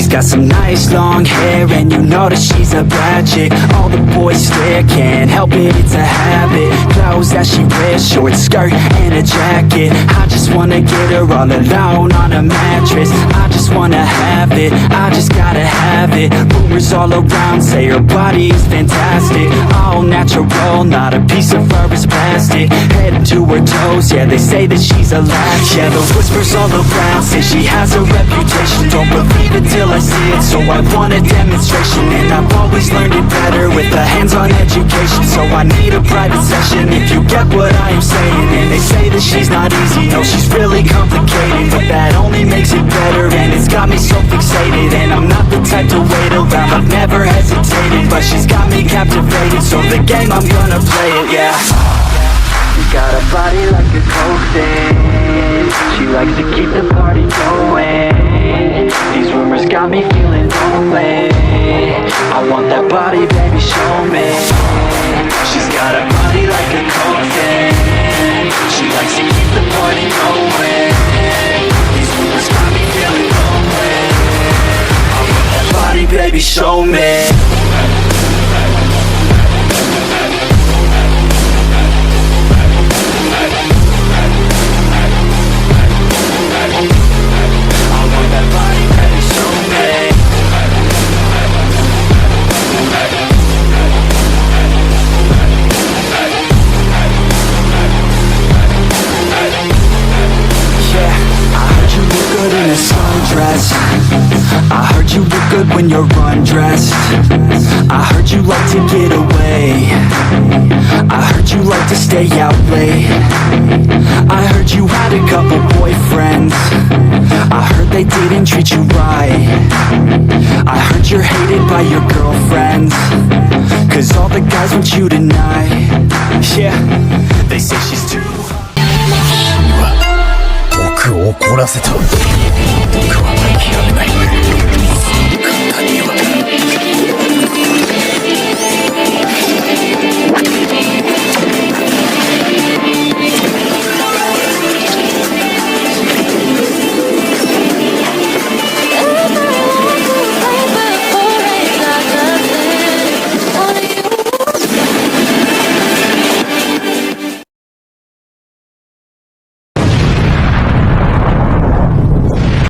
She's got some nice long hair, and you know that she's a bad chick. All the boys stare, can't help it, it's a habit. Clothes that she wears, short skirt and a jacket. I just wanna get her all alone on a mattress. I just wanna have it, I just gotta have it. Rumors all around say her body is fantastic. All natural, not a piece of fur is plastic. Head to her toes, yeah, they say that she's a latch. Yeah, the whispers all around say she has a reputation. Don't believe it till I see it, so I want a demonstration. And I've always learned it better with a hands-on education. So I need a private session if you get what I am saying. And they say that she's not easy, no, she's really complicated. But that only makes it better, and it's got me so fixated. And I'm not the type to wait around, I've never hesitated. But she's got me captivated, so the game, I'm gonna play it, yeah. She got a body like a coaxin'. She likes to keep the party going. These rumors got me feeling lonely. I want that body, baby, show me. She's got a body like a coaxin'. She likes to keep the party going. These rumors got me feeling lonely. I want that body, baby, show me. I heard you look good when you're undressed. I heard you like to get away. I heard you like to stay out late. I heard you had a couple boyfriends. I heard they didn't treat you right. I heard you're hated by your girlfriends, 'cause all the guys want you tonight. Yeah, they say she's too hot. 僕を怒らせた。僕は諦めない。